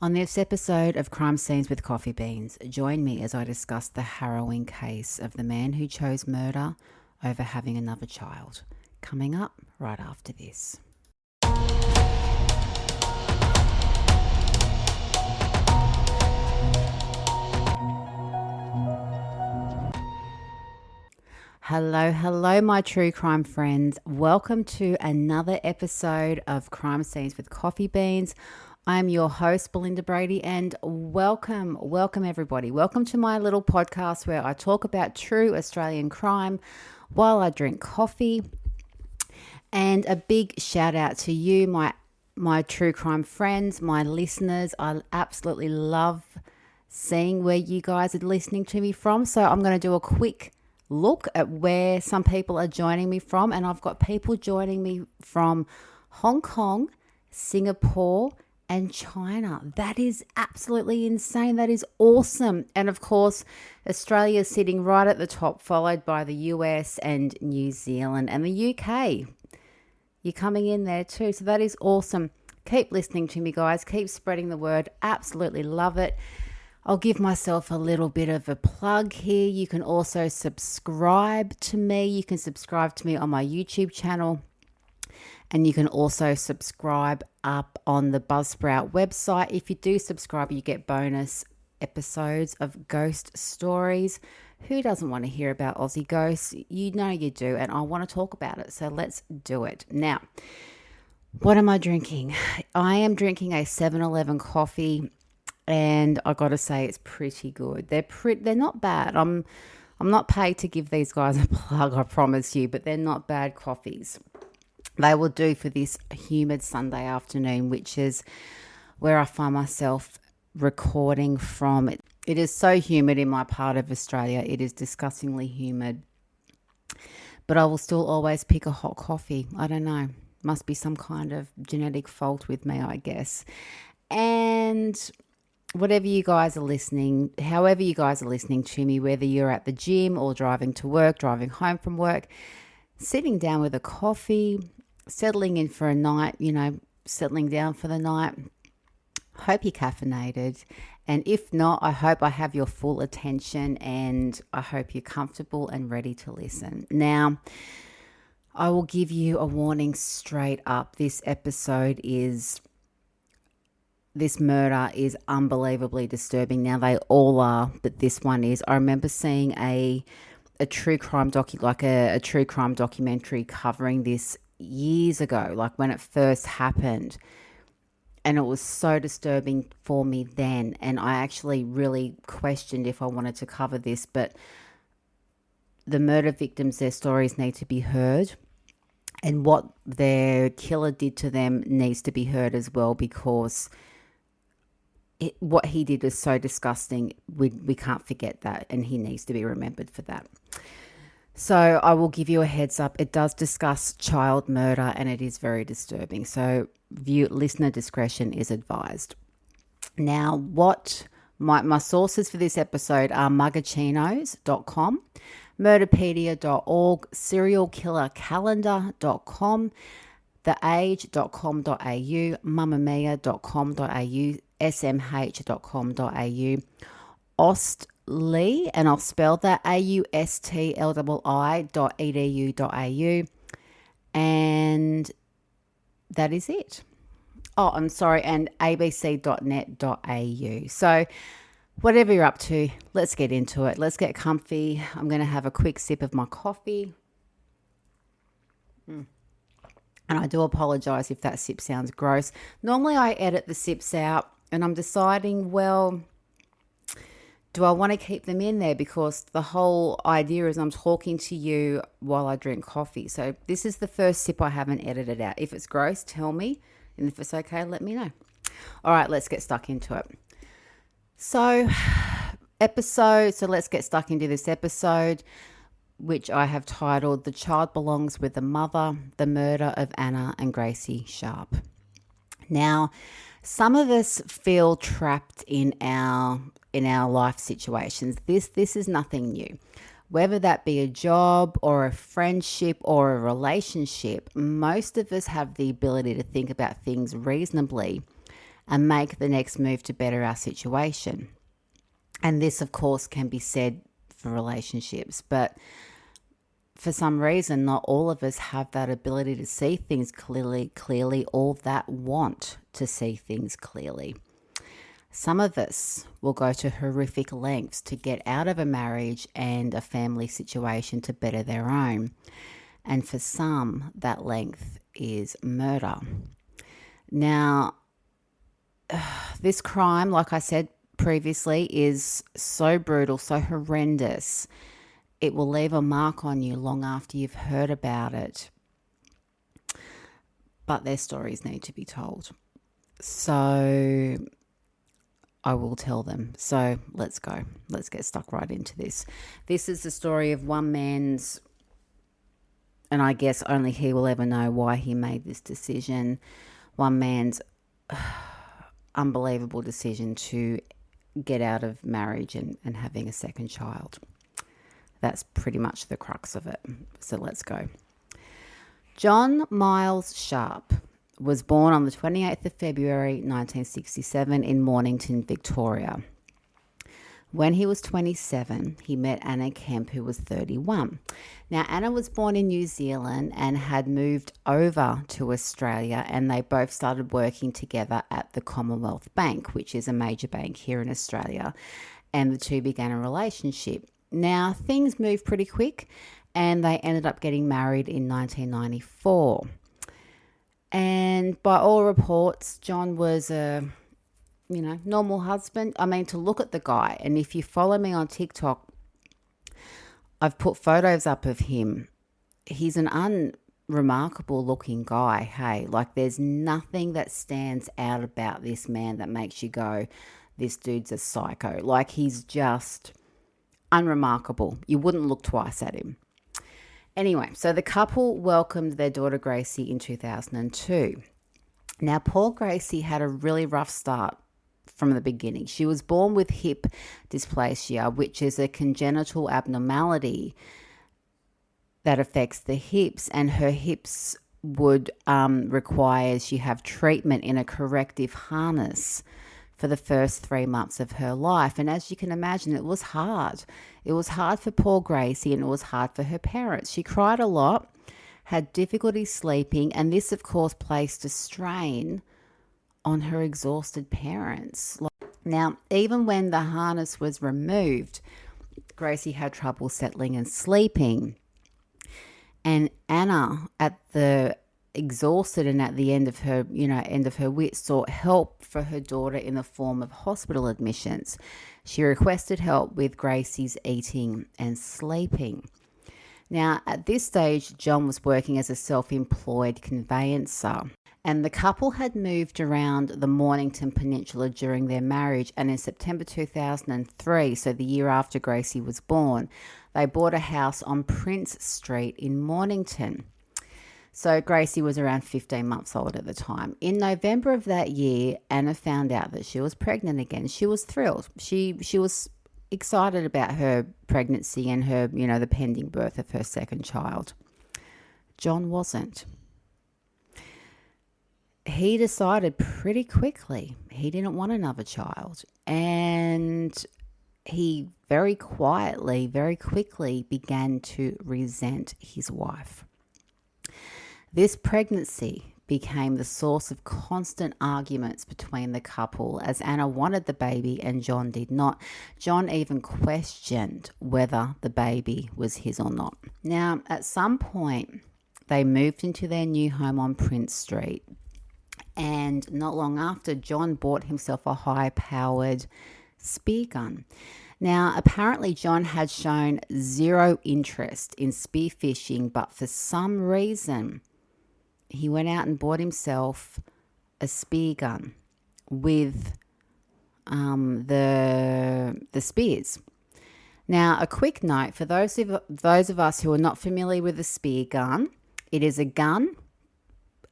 On this episode of Crime Scenes with Coffee Beans, join me as I discuss the harrowing case of the man who chose murder over having another child. Coming up right after this. Hello, my true crime friends. Welcome to another episode of Crime Scenes with Coffee Beans. I'm your host, Belinda Brady, and welcome everybody. Welcome to my little podcast where I talk about true Australian crime while I drink coffee. And a big shout out to you, my true crime friends, my listeners. I absolutely love seeing where you guys are listening to me from. So I'm going to do a quick look at where some people are joining me from, and I've got people joining me from Hong Kong, Singapore, and China. That is absolutely insane. That is awesome. And of course, Australia is sitting right at the top, followed by the US and New Zealand and the UK. You're coming in there too. So that is awesome. Keep listening to me, guys. Keep spreading the word. Absolutely love it. I'll give myself a little bit of a plug here. You can also subscribe to me. You can subscribe to me on my YouTube channel. And you can also subscribe up on the Buzzsprout website. If you do subscribe, you get bonus episodes of ghost stories. Who doesn't want to hear about Aussie ghosts? You know you do, and I want to talk about it. So let's do it. Now, what am I drinking? I am drinking a 7-Eleven coffee. And I got to say, it's pretty good. They're not bad. I'm not paid to give these guys a plug, I promise you, but they're not bad coffees. They will do for this humid Sunday afternoon, which is where I find myself recording from. It is so humid in my part of Australia. It is disgustingly humid. But I will still always pick a hot coffee. I don't know. Must be some kind of genetic fault with me, I guess. And whatever you guys are listening, however you guys are listening to me, whether you're at the gym or driving to work, driving home from work, sitting down with a coffee, settling in for a night, settling down for the night. Hope you're caffeinated. And if not, I hope I have your full attention and I hope you're comfortable and ready to listen. Now, I will give you a warning straight up. This murder is unbelievably disturbing. Now, they all are, but this one is. I remember seeing a true crime a true crime documentary covering this years ago, like when it first happened. And it was so disturbing for me then. And I actually really questioned if I wanted to cover this, but the murder victims, their stories need to be heard. And what their killer did to them needs to be heard as well, because what he did was so disgusting. We can't forget that, and he needs to be remembered for that. So I will give you a heads up. It does discuss child murder, and it is very disturbing. So listener discretion is advised. Now, what my sources for this episode are mugachinos.com, murderpedia.org, serialkillercalendar.com, theage.com.au, mamamia.com.au, smh.com.au, Austli, and I'll spell that AUSTLII.edu.au, and that is it. Oh, I'm sorry, and abc.net.au. So whatever you're up to, let's get into it. Let's get comfy. I'm going to have a quick sip of my coffee. And I do apologize if that sip sounds gross. Normally I edit the sips out, and I'm deciding, well, do I want to keep them in there? Because the whole idea is I'm talking to you while I drink coffee. So this is the first sip I haven't edited out. If it's gross, tell me. And if it's okay, let me know. All right, let's get stuck into it. So let's get stuck into this episode, which I have titled The Child Belongs with the Mother, the Murder of Anna and Gracie Sharp. Now, some of us feel trapped in our life situations. This is nothing new. Whether that be a job or a friendship or a relationship, most of us have the ability to think about things reasonably and make the next move to better our situation. And this, of course, can be said for relationships, but for some reason, not all of us have that ability to see things clearly, or that want to see things clearly. Some of us will go to horrific lengths to get out of a marriage and a family situation to better their own. And for some, that length is murder. Now, this crime, like I said previously, is so brutal, so horrendous. It will leave a mark on you long after you've heard about it. But their stories need to be told. So I will tell them. So let's go. Let's get stuck right into this. This is the story of one man's, and I guess only he will ever know why he made this decision. One man's unbelievable decision to get out of marriage and having a second child. That's pretty much the crux of it. So let's go. John Miles Sharp was born on the 28th of February 1967 in Mornington, Victoria. When he was 27, he met Anna Kemp, who was 31. Now, Anna was born in New Zealand and had moved over to Australia, and they both started working together at the Commonwealth Bank, which is a major bank here in Australia, and the two began a relationship. Now, things moved pretty quick, and they ended up getting married in 1994. And by all reports, John was a normal husband. I mean, to look at the guy, and if you follow me on TikTok, I've put photos up of him. He's an unremarkable looking guy, hey? Like, there's nothing that stands out about this man that makes you go, this dude's a psycho. Like, he's just unremarkable. You wouldn't look twice at him. Anyway, so the couple welcomed their daughter Gracie in 2002. Now, poor Gracie had a really rough start from the beginning. She was born with hip dysplasia, which is a congenital abnormality that affects the hips, and her hips would require she have treatment in a corrective harness for the first 3 months of her life. And as you can imagine, it was hard. It was hard for poor Gracie, and it was hard for her parents. She cried a lot, had difficulty sleeping, and this, of course, placed a strain on her exhausted parents. Now, even when the harness was removed, Gracie had trouble settling and sleeping. And Anna, at the exhausted and at the end of her wits, sought help for her daughter in the form of hospital admissions. She requested help with Gracie's eating and sleeping. Now, at this stage, John was working as a self-employed conveyancer, and the couple had moved around the Mornington Peninsula during their marriage, and in September 2003, so the year after Gracie was born, they bought a house on Prince Street in Mornington. So Gracie was around 15 months old at the time. In November of that year, Anna found out that she was pregnant again. She was thrilled. She was excited about her pregnancy and her, the pending birth of her second child. John wasn't. He decided pretty quickly he didn't want another child. And he very quietly, very quickly began to resent his wife. This pregnancy became the source of constant arguments between the couple, as Anna wanted the baby and John did not. John even questioned whether the baby was his or not. Now, at some point, they moved into their new home on Prince Street, and not long after, John bought himself a high-powered spear gun. Now, apparently John had shown zero interest in spearfishing, but for some reason, he went out and bought himself a spear gun with the spears. Now, a quick note for those of us who are not familiar with a spear gun, it is a gun,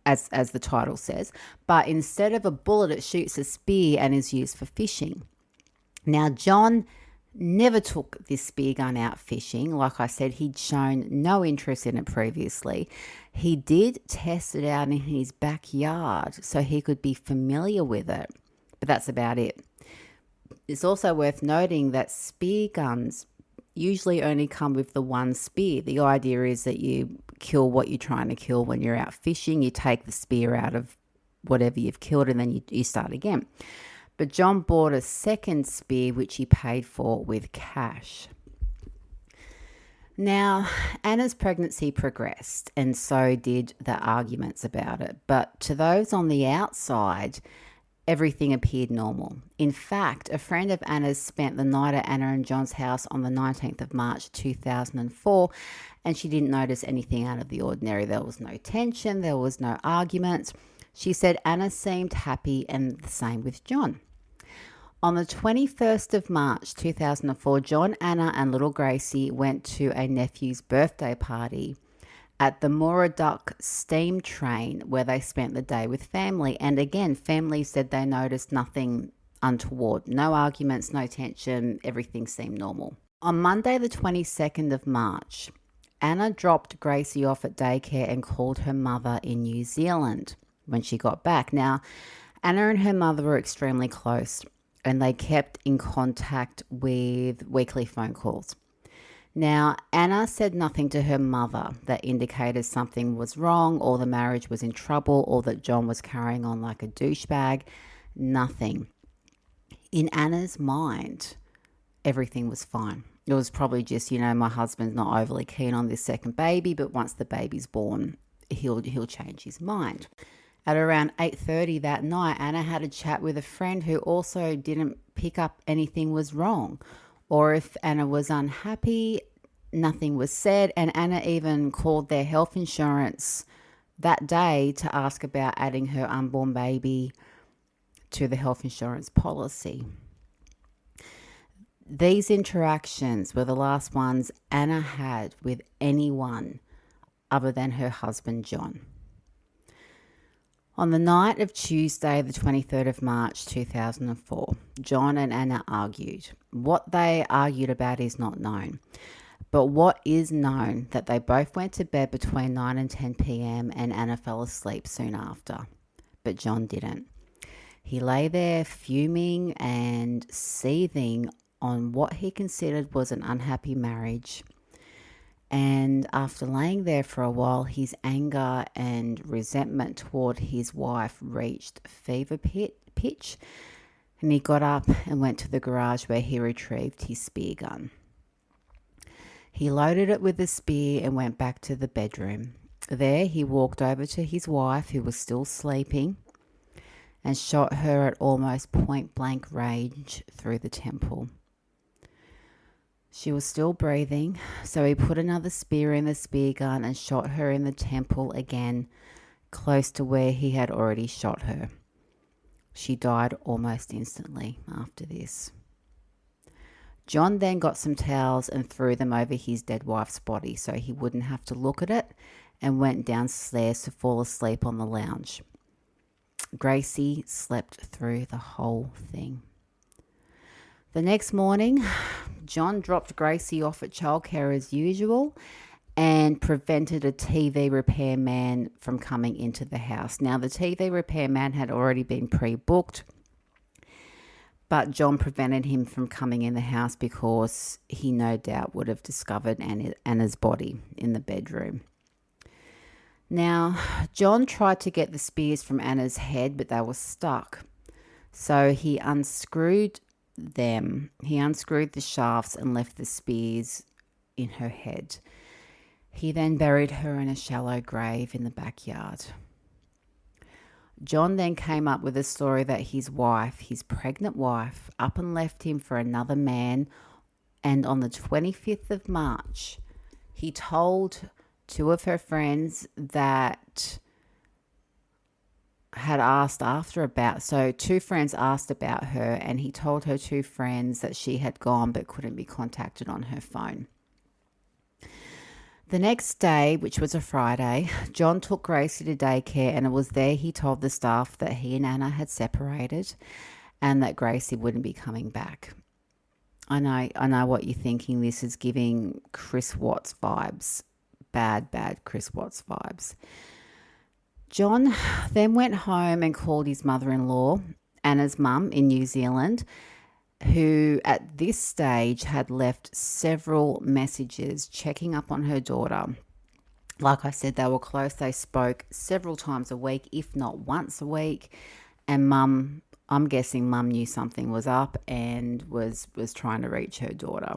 as the title says, but instead of a bullet, it shoots a spear and is used for fishing. Now, John never took this spear gun out fishing. Like I said, he'd shown no interest in it previously. He did test it out in his backyard so he could be familiar with it. but that's about it. It's also worth noting that spear guns usually only come with the one spear. The idea is that you kill what you're trying to kill when you're out fishing. You take the spear out of whatever you've killed and then you start again. But John bought a second spear, which he paid for with cash. Now, Anna's pregnancy progressed, and so did the arguments about it. But to those on the outside, everything appeared normal. In fact, a friend of Anna's spent the night at Anna and John's house on the 19th of March 2004, and she didn't notice anything out of the ordinary. There was no tension, there was no arguments. She said Anna seemed happy, and the same with John. On the 21st of March 2004, John, Anna and little Gracie went to a nephew's birthday party at the Mooraduck steam train, where they spent the day with family. And again, family said they noticed nothing untoward. No arguments, no tension, everything seemed normal. On Monday the 22nd of March, Anna dropped Gracie off at daycare and called her mother in New Zealand when she got back. Now, Anna and her mother were extremely close, and they kept in contact with weekly phone calls. Now, Anna said nothing to her mother that indicated something was wrong or the marriage was in trouble or that John was carrying on like a douchebag. Nothing. In Anna's mind, everything was fine. It was probably just, my husband's not overly keen on this second baby, but once the baby's born, he'll change his mind. At around 8:30 that night, Anna had a chat with a friend who also didn't pick up anything was wrong. Or if Anna was unhappy, nothing was said. And Anna even called their health insurance that day to ask about adding her unborn baby to the health insurance policy. These interactions were the last ones Anna had with anyone other than her husband, John. On the night of Tuesday, the 23rd of March 2004, John and Anna argued. What they argued about is not known, but what is known that they both went to bed between 9 and 10 p.m. and Anna fell asleep soon after, but John didn't. He lay there fuming and seething on what he considered was an unhappy marriage. And after laying there for a while, his anger and resentment toward his wife reached fever pitch, and he got up and went to the garage where he retrieved his spear gun. He loaded it with the spear and went back to the bedroom. There, he walked over to his wife, who was still sleeping, and shot her at almost point-blank range through the temple. She was still breathing, so he put another spear in the spear gun and shot her in the temple again, close to where he had already shot her. She died almost instantly after this. John then got some towels and threw them over his dead wife's body so he wouldn't have to look at it, and went downstairs to fall asleep on the lounge. Gracie slept through the whole thing. The next morning, John dropped Gracie off at childcare as usual and prevented a TV repairman from coming into the house. Now, the TV repairman had already been pre-booked, but John prevented him from coming in the house because he no doubt would have discovered Anna's body in the bedroom. Now, John tried to get the spears from Anna's head, but they were stuck. So he unscrewed them. He unscrewed the shafts and left the spears in her head. He then buried her in a shallow grave in the backyard. John then came up with a story that his wife, his pregnant wife, up and left him for another man, and on the 25th of March, he told two of her friends that had asked after about, so two friends asked about her, and he told her two friends that she had gone but couldn't be contacted on her phone. The next day, which was a Friday, John took Gracie to daycare, and it was there he told the staff that he and Anna had separated and that Gracie wouldn't be coming back. I know what you're thinking. This is giving Chris Watts vibes. Bad Chris Watts vibes. John then went home and called his mother-in-law Anna's mum in New Zealand, who at this stage had left several messages checking up on her daughter. Like I said, they were close. They spoke several times a week, if not once a week. And mum, I'm guessing mum knew something was up and was trying to reach her daughter.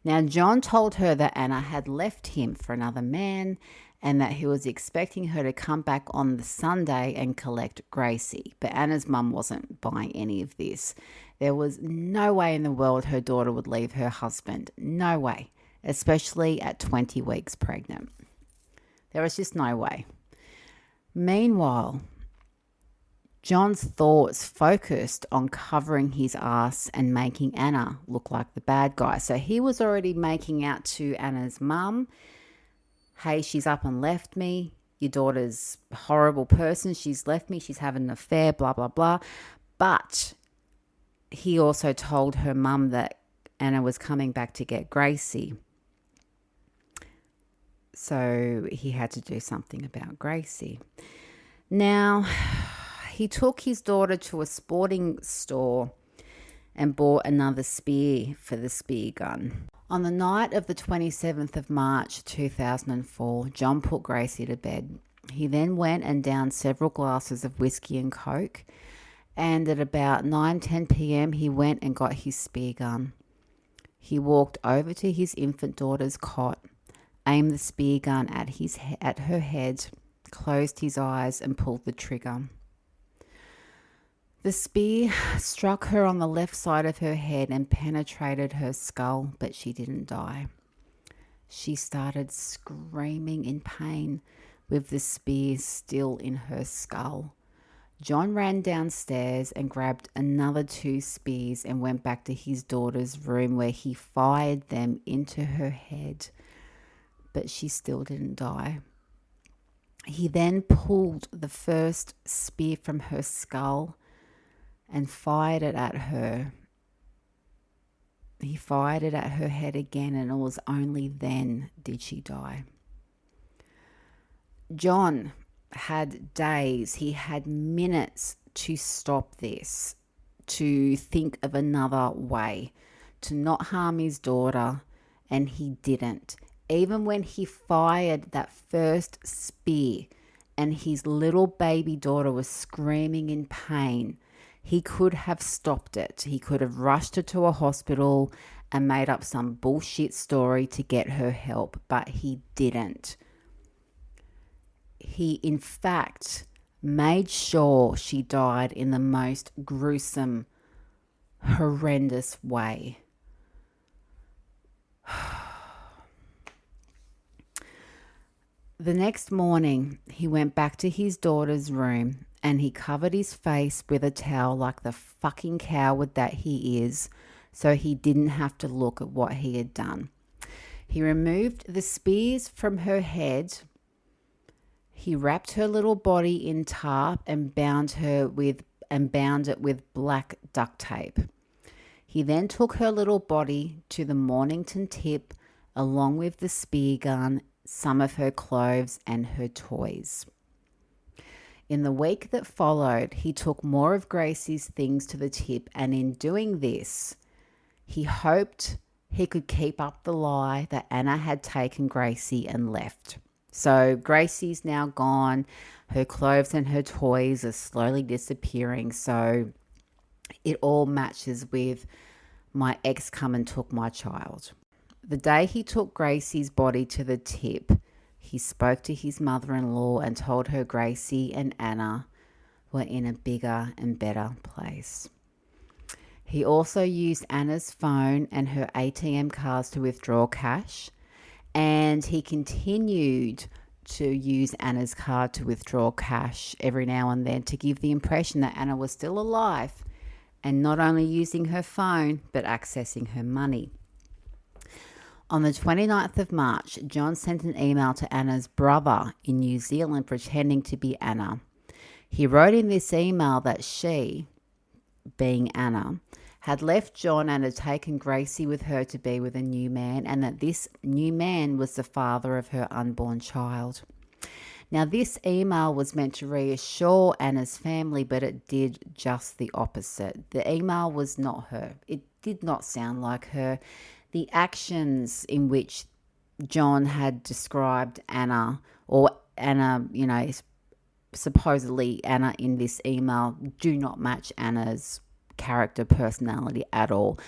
Now, John told her that Anna had left him for another man and that he was expecting her to come back on the Sunday and collect Gracie. But Anna's mum wasn't buying any of this. There was no way in the world her daughter would leave her husband. No way, especially at 20 weeks pregnant. There was just no way. Meanwhile, John's thoughts focused on covering his ass and making Anna look like the bad guy. So he was already making out to Anna's mum, hey, she's up and left me. Your daughter's a horrible person. She's left me. She's having an affair, blah, blah, blah. But he also told her mum that Anna was coming back to get Gracie. So he had to do something about Gracie. Now, he took his daughter to a sporting store and bought another spear for the spear gun. On the night of the 27th of March 2004, John put Gracie to bed. He then went and downed several glasses of whiskey and coke, and at about 9:10 p.m. he went and got his spear gun. He walked over to his infant daughter's cot, aimed the spear gun at her head, closed his eyes and pulled the trigger. The spear struck her on the left side of her head and penetrated her skull, but she didn't die. She started screaming in pain with the spear still in her skull. John ran downstairs and grabbed another 2 spears and went back to his daughter's room where he fired them into her head, but she still didn't die. He then pulled the first spear from her skull and fired it at her. He fired it at her head again, and it was only then did she die. John had days, he had minutes to stop this, to think of another way, to not harm his daughter, and he didn't. Even when he fired that first spear and his little baby daughter was screaming in pain, he could have stopped it. He could have rushed her to a hospital and made up some bullshit story to get her help, but he didn't. He, in fact, made sure she died in the most gruesome, horrendous way. The next morning, he went back to his daughter's room and he covered his face with a towel like the fucking coward that he is, so he didn't have to look at what he had done. He removed the spears from her head. He wrapped her little body in tarp and bound it with black duct tape. He then took her little body to the Mornington tip along with the spear gun, some of her clothes and her toys. In the week that followed, he took more of Gracie's things to the tip, and in doing this, he hoped he could keep up the lie that Anna had taken Gracie and left. So Gracie's now gone. Her clothes and her toys are slowly disappearing. So it all matches with my ex come and took my child. The day he took Gracie's body to the tip, he spoke to his mother-in-law and told her Gracie and Anna were in a bigger and better place. He also used Anna's phone and her ATM cards to withdraw cash, and he continued to use Anna's card to withdraw cash every now and then to give the impression that Anna was still alive and not only using her phone but accessing her money. On the 29th of March, John sent an email to Anna's brother in New Zealand pretending to be Anna. He wrote in this email that she, being Anna, had left John and had taken Gracie with her to be with a new man, and that this new man was the father of her unborn child. Now, this email was meant to reassure Anna's family, but it did just the opposite. The email was not her. It did not sound like her. The actions in which John had described Anna, or Anna, supposedly Anna in this email, do not match Anna's character, personality at all.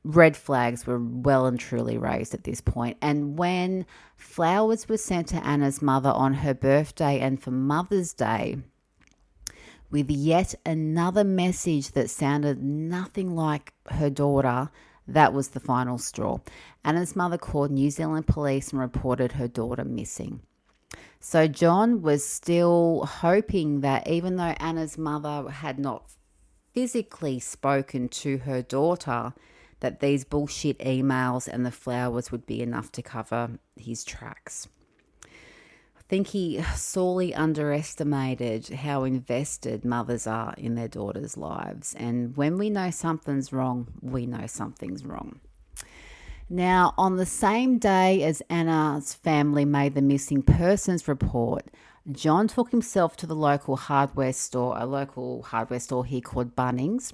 Red flags were well and truly raised at this point. And when flowers were sent to Anna's mother on her birthday and for Mother's Day, with yet another message that sounded nothing like her daughter, that was the final straw. Anna's mother called New Zealand police and reported her daughter missing. So John was still hoping that even though Anna's mother had not physically spoken to her daughter, that these bullshit emails and the flowers would be enough to cover his tracks. I think he sorely underestimated how invested mothers are in their daughters' lives. And when we know something's wrong, we know something's wrong. Now, on the same day as Anna's family made the missing persons report, John took himself to the local hardware store, a local hardware store he called Bunnings,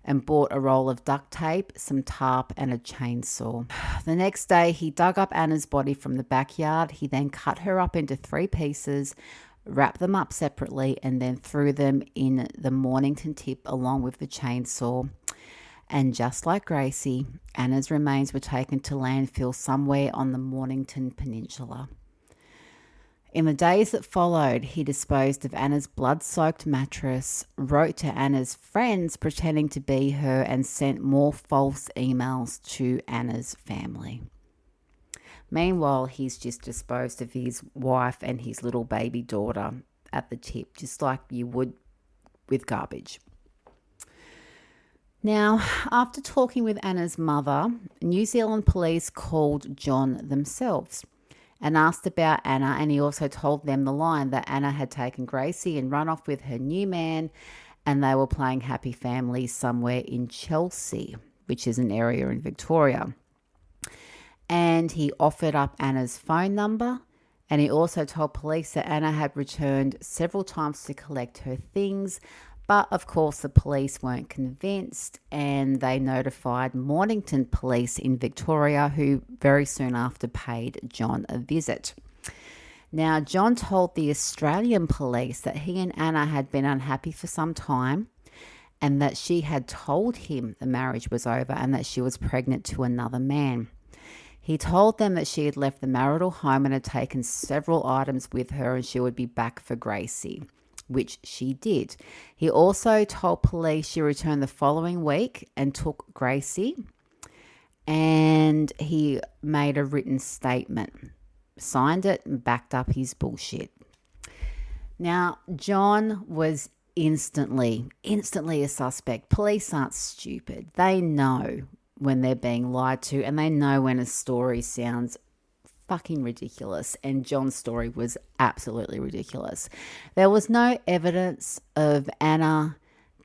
and bought a roll of duct tape, some tarp and a chainsaw. The next day, he dug up Anna's body from the backyard. He then cut her up into 3 pieces, wrapped them up separately, and then threw them in the Mornington tip along with the chainsaw. And just like Gracie, Anna's remains were taken to landfill somewhere on the Mornington Peninsula. In the days that followed, he disposed of Anna's blood-soaked mattress, wrote to Anna's friends pretending to be her, and sent more false emails to Anna's family. Meanwhile, he's just disposed of his wife and his little baby daughter at the tip, just like you would with garbage. Now, after talking with Anna's mother, New Zealand police called John themselves and asked about Anna, and he also told them the line that Anna had taken Gracie and run off with her new man, and they were playing happy family somewhere in Chelsea, which is an area in Victoria. And he offered up Anna's phone number, and he also told police that Anna had returned several times to collect her things. But of course, the police weren't convinced, and they notified Mornington Police in Victoria, who very soon after paid John a visit. Now, John told the Australian police that he and Anna had been unhappy for some time, and that she had told him the marriage was over and that she was pregnant to another man. He told them that she had left the marital home and had taken several items with her, and she would be back for Gracie, which she did. He also told police she returned the following week and took Gracie, and he made a written statement, signed it, and backed up his bullshit. Now, John was instantly a suspect. Police aren't stupid. They know when they're being lied to, and they know when a story sounds fucking ridiculous, and John's story was absolutely ridiculous. There was no evidence of Anna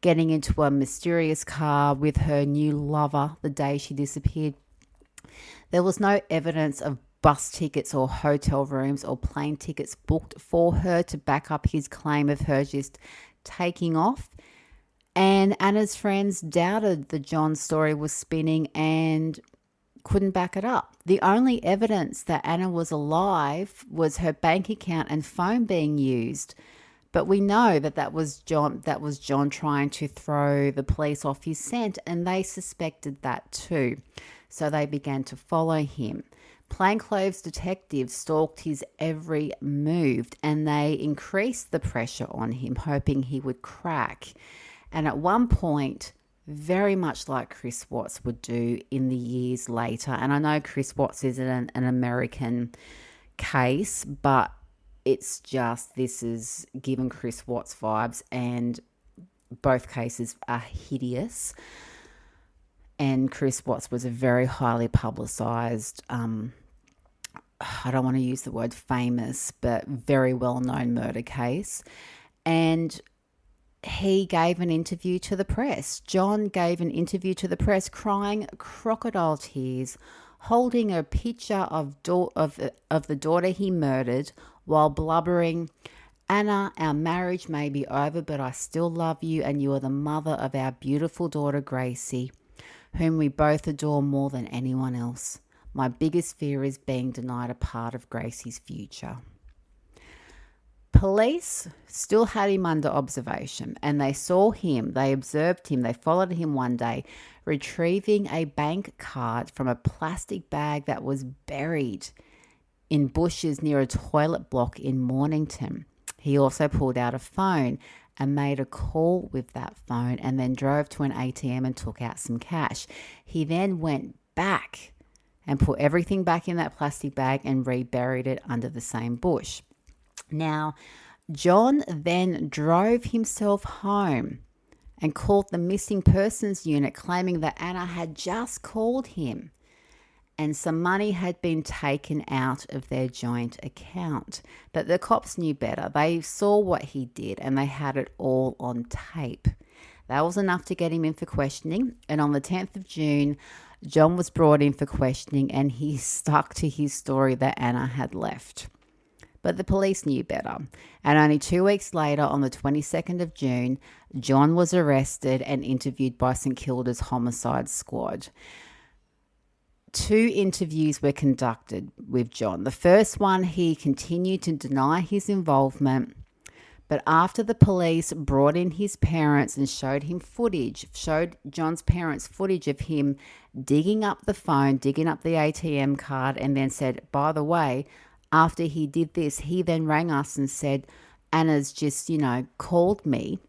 getting into a mysterious car with her new lover the day she disappeared. There was no evidence of bus tickets or hotel rooms or plane tickets booked for her to back up his claim of her just taking off. And Anna's friends doubted that John's story was spinning and couldn't back it up. The only evidence that Anna was alive was her bank account and phone being used. But we know that was John trying to throw the police off his scent, and they suspected that too. So they began to follow him. Plainclothes detectives stalked his every move, and they increased the pressure on him, hoping he would crack. And at one point, very much like Chris Watts would do in the years later, and I know Chris Watts isn't an American case, but it's just, this is giving Chris Watts vibes, and both cases are hideous. And Chris Watts was a very highly publicised, I don't want to use the word famous, but very well-known murder case. And he gave an interview to the press. John gave an interview to the press crying crocodile tears, holding a picture of the daughter he murdered while blubbering, "Anna, our marriage may be over, but I still love you, and you are the mother of our beautiful daughter Gracie, whom we both adore more than anyone else. My biggest fear is being denied a part of Gracie's future." Police still had him under observation, and they saw him, they observed him, they followed him one day, retrieving a bank card from a plastic bag that was buried in bushes near a toilet block in Mornington. He also pulled out a phone and made a call with that phone, and then drove to an ATM and took out some cash. He then went back and put everything back in that plastic bag and reburied it under the same bush. Now, John then drove himself home and called the missing persons unit, claiming that Anna had just called him and some money had been taken out of their joint account. But the cops knew better. They saw what he did and they had it all on tape. That was enough to get him in for questioning. And on the 10th of June, John was brought in for questioning, and he stuck to his story that Anna had left. But the police knew better. And only 2 weeks later, on the 22nd of June, John was arrested and interviewed by St Kilda's homicide squad. 2 interviews were conducted with John. The first one, he continued to deny his involvement. But after the police brought in his parents and showed John's parents footage of him digging up the phone, digging up the ATM card, and then said, by the way, after he did this, he then rang us and said, Anna's just, called me.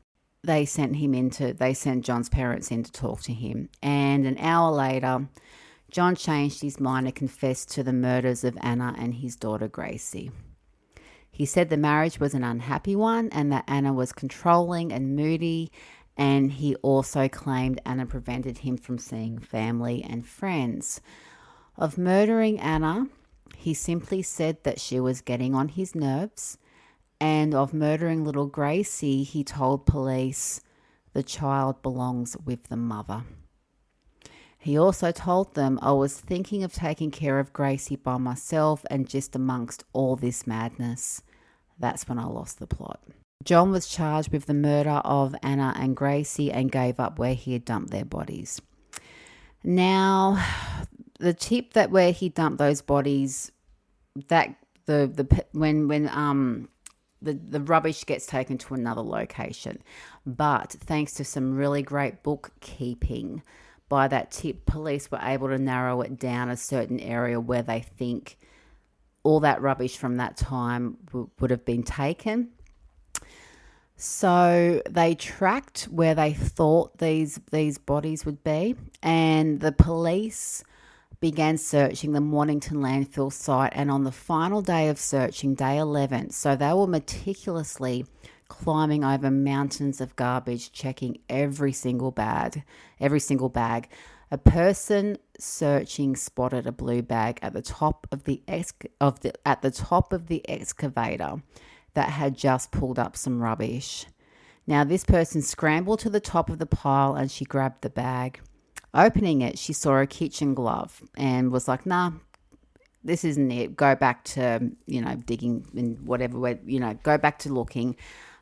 They sent John's parents in to talk to him. And an hour later, John changed his mind and confessed to the murders of Anna and his daughter Gracie. He said the marriage was an unhappy one and that Anna was controlling and moody, and he also claimed Anna prevented him from seeing family and friends. Of murdering Anna, he simply said that she was getting on his nerves, and of murdering little Gracie, he told police the child belongs with the mother. He also told them, I was thinking of taking care of Gracie by myself, and just amongst all this madness, that's when I lost the plot. John was charged with the murder of Anna and Gracie and gave up where he had dumped their bodies. Now, the tip that where he dumped those bodies, that the rubbish gets taken to another location. But thanks to some really great bookkeeping by that tip, police were able to narrow it down a certain area where they think all that rubbish from that time would have been taken. So they tracked where they thought these bodies would be, and the police began searching the Mornington landfill site. And on the final day of searching, day 11, so they were meticulously climbing over mountains of garbage, checking every single bag. A person searching spotted a blue bag at the top of the excavator that had just pulled up some rubbish. Now, this person scrambled to the top of the pile and she grabbed the bag. Opening it, she saw a kitchen glove and was like, nah, this isn't it. Go back to, digging and whatever, go back to looking.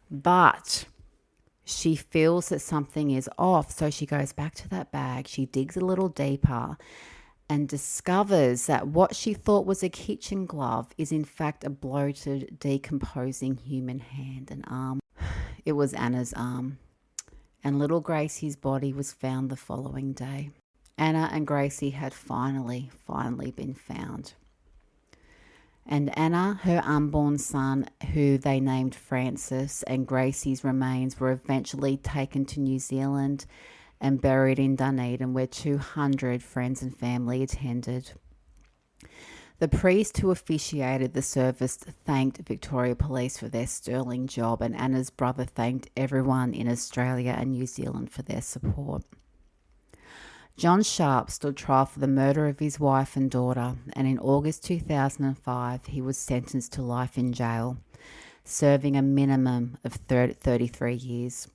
But she feels that something is off. So she goes back to that bag. She digs a little deeper and discovers that what she thought was a kitchen glove is in fact a bloated, decomposing human hand and arm. It was Anna's arm. And little Gracie's body was found the following day. Anna and Gracie had finally been found. And Anna, her unborn son, who they named Francis, and Gracie's remains were eventually taken to New Zealand and buried in Dunedin, where 200 friends and family attended. The priest who officiated the service thanked Victoria Police for their sterling job, and Anna's brother thanked everyone in Australia and New Zealand for their support. John Sharp stood trial for the murder of his wife and daughter, and in August 2005 he was sentenced to life in jail, serving a minimum of 33 years.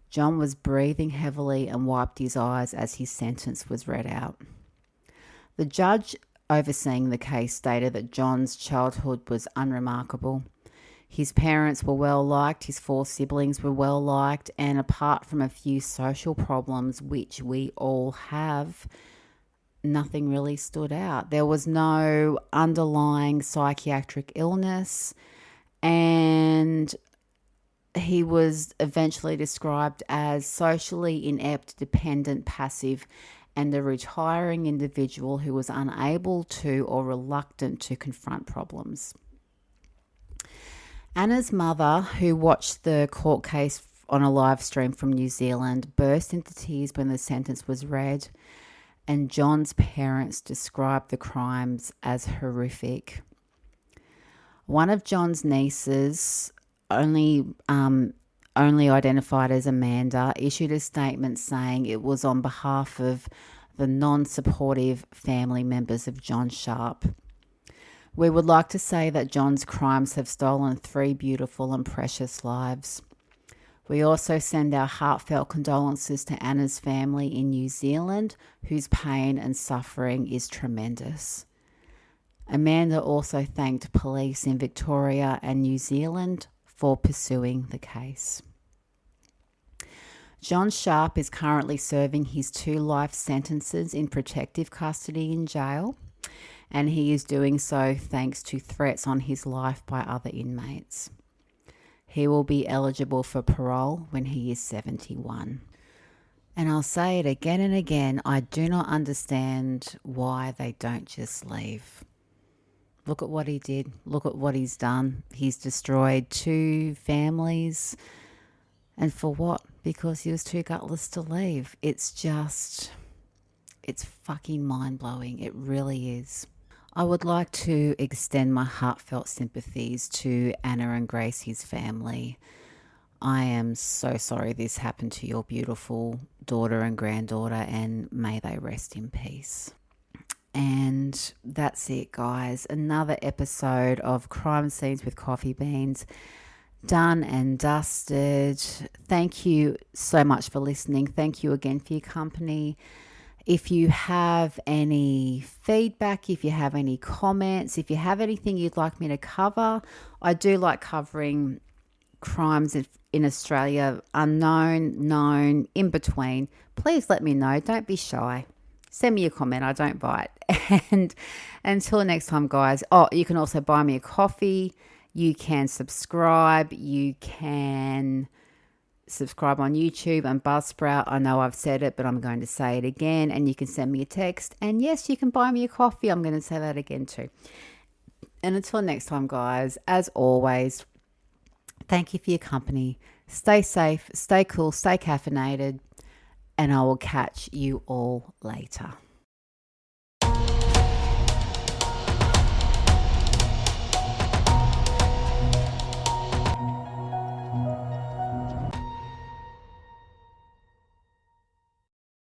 John was breathing heavily and wiped his eyes as his sentence was read out. The judge overseeing the case stated that John's childhood was unremarkable. His parents were well liked, his 4 siblings were well liked, and apart from a few social problems, which we all have, nothing really stood out. There was no underlying psychiatric illness, and he was eventually described as socially inept, dependent, passive, and a retiring individual who was unable to or reluctant to confront problems. Anna's mother, who watched the court case on a live stream from New Zealand, burst into tears when the sentence was read, and John's parents described the crimes as horrific. One of John's nieces, only identified as Amanda, issued a statement saying it was on behalf of the non-supportive family members of John Sharp. We would like to say that John's crimes have stolen 3 beautiful and precious lives. We also send our heartfelt condolences to Anna's family in New Zealand, whose pain and suffering is tremendous. Amanda also thanked police in Victoria and New Zealand for pursuing the case. John Sharp is currently serving his 2 life sentences in protective custody in jail, and he is doing so thanks to threats on his life by other inmates. He will be eligible for parole when he is 71. And I'll say it again and again, I do not understand why they don't just leave. Look at what he did. Look at what he's done. He's destroyed 2 families. And for what? Because he was too gutless to leave. It's fucking mind-blowing. It really is. I would like to extend my heartfelt sympathies to Anna and Gracie's family. I am so sorry this happened to your beautiful daughter and granddaughter, and may they rest in peace. And that's it, guys. Another episode of Crime Scenes with Coffee Beans done and dusted. Thank you so much for listening. Thank you again for your company. If you have any feedback, if you have any comments, if you have anything you'd like me to cover, I do like covering crimes in Australia, unknown, known, in between. Please let me know. Don't be shy. Send me a comment. I don't bite. And until next time, guys. Oh, you can also buy me a coffee. You can subscribe. You can subscribe on YouTube and Buzzsprout. I know I've said it, but I'm going to say it again. And you can send me a text. And yes, you can buy me a coffee. I'm going to say that again too. And until next time, guys, as always, thank you for your company. Stay safe, stay cool, stay caffeinated, and I will catch you all later.